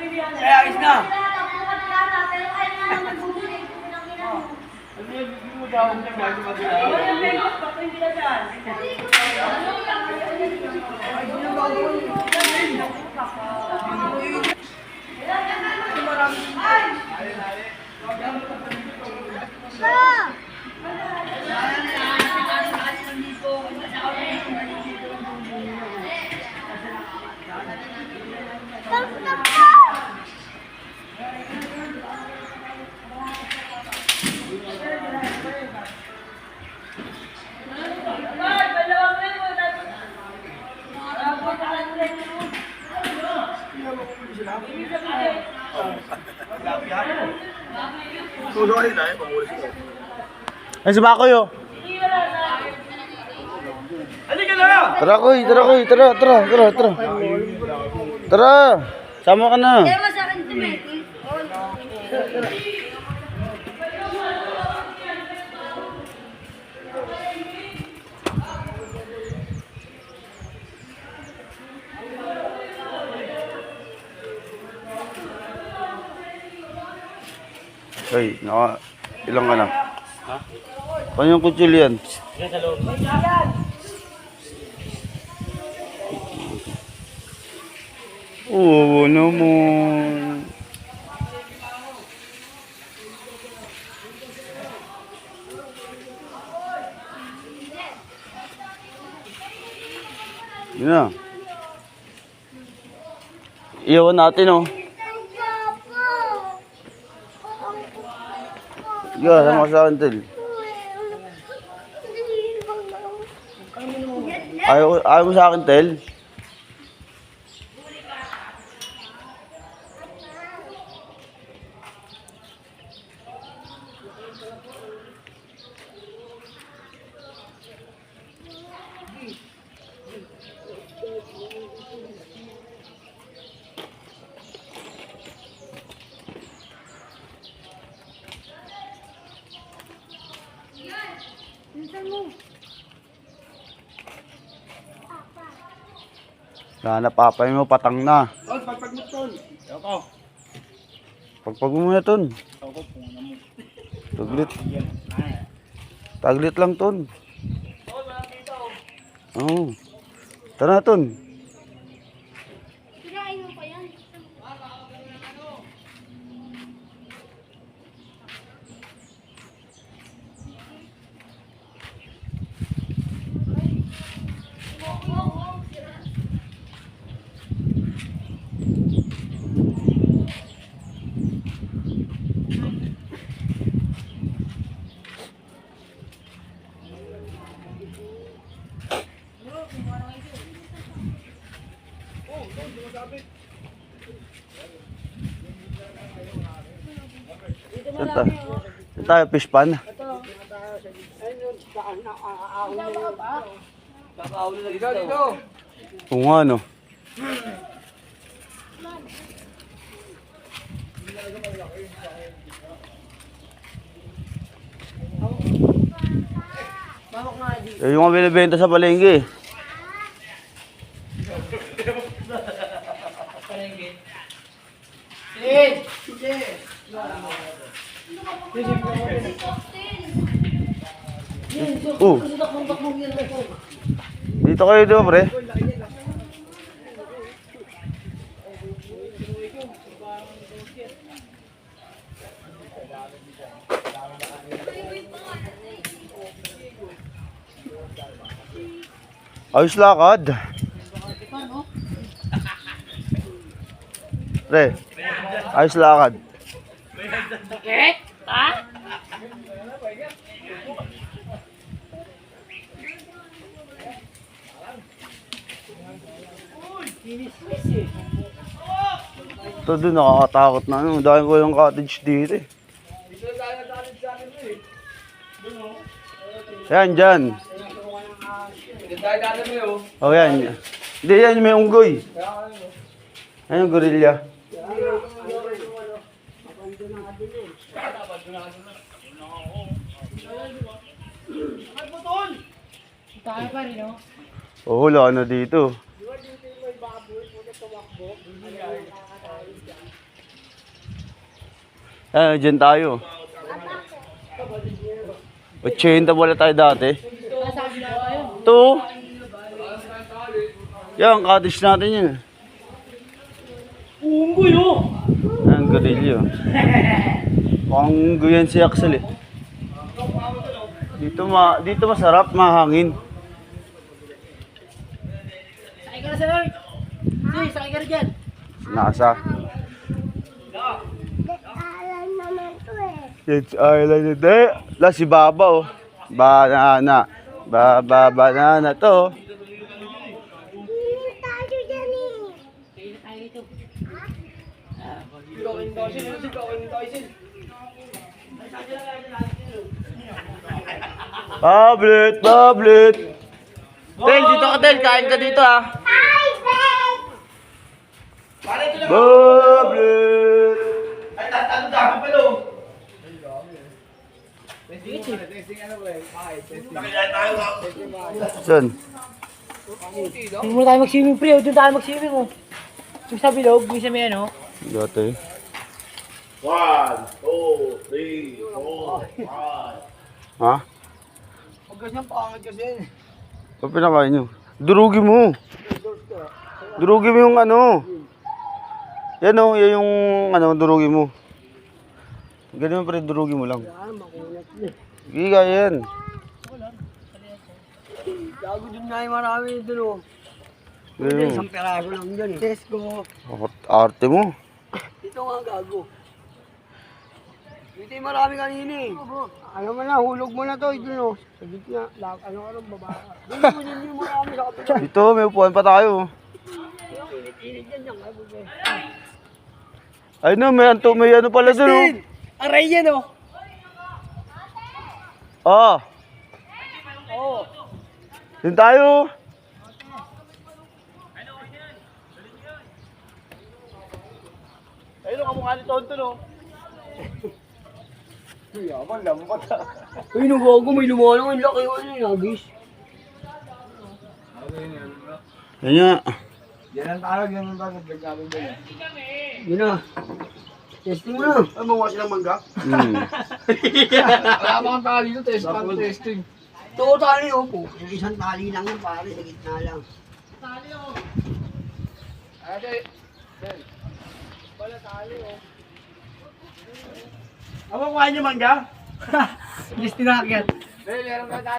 Kaya ayos na. Ay, sumako yo. Halika na! Tara, Koy. Tara. Sama ka na. Kaya mo sa akin ito, Meki. Ay, ilang ka na? Ha? Kanyang kutsil yan. Oo naman. Yun na. Iyawan natin, oh. Yeah, sama sa akin, Tel. Ayaw mo sa akin, Tel? Napapay mo, patang na. Pagpag mo, Tol. Ako. Pagpag mo na, Ton. Taglit. Taglit lang, Ton. Oo. Tara, Ton. Kirain mo pa yan. Saan tayo, fish pan? Dito. Oo nga, no. Yung mga binibenta sa palengke. Dito kayo doon, pre. Ayos lakad. Pre, ayos lakad. Okay? Ha? Ito doon, nakakatakot na. Ano, dahil ko yung cottage dito eh. Yan, dyan. Oh, yan. Hindi, yan may unggoy. Yan yung gorilla. Tayo pa rin, no? Oh, wala na dito. Dyan tayo. 80 wala tayo dati. Nasa kabila tayo. Ito. Yan, cottage natin yan. Unggoy oh. Ang garilyo. Unggoy yan si Axel eh. Dito masarap, mahangin. Sakay ka na, sir. Sir, sakay ka na dyan. Nasa. It's island. Hindi. La si Baba oh. Banana. Banana to. Kaya na tayo dito. Tablet. Tel, dito ka Tel. Kain ka dito ah. Tablet. Ay, ano dami pa lo? Saan? Hindi muna tayo mag-swimming pre. Doon tayo mag-swimming oh. Yung sa bilog, yung sa may ano. Dati. 1, 2, 3, 4, 5. Ha? Huwag kasi pangit kasi. Ano pinakain nyo? Durugin mo. Durugin mo yung ano. Yan o, yan yung ano, durugin mo. Ganun pa rin, durugin mo lang. Giga yan. Gago dun nga yung marami dun oh. Ganun. Isang peraso lang dyan. Tesco. Arte mo. Dito nga gago. Dito yung marami kanina eh. Ano mo na, hulog mo na to. Ito no. Sa gitna. Ano ka rin baba. Dito mo din yung marami sa kapila. Dito, may upuan pa tayo. Init yan dyan. Ay na, may ano pala dun oh. Aray yan oh. Ah. Oo. Yun tayo. Ayun ang kamukha ni Tonto no. Yaman, lambat ah. Uy, nung gago may lumanong ang laki ano yung nagis. Yan nga. Yan ang tarag, yan ang tarag. Nagkabing ba yan? Yun na. Testing mo na. Ay, mawa silang mangga? Wala pa kang tali dito, testing. Ito tali oh po. Yung isang tali lang yan pare, sa gitna lang. Tali oh. Ate. Wala tali oh. Ako kuha niyo mangga? Yes, tinakyan. Dahil, meron ka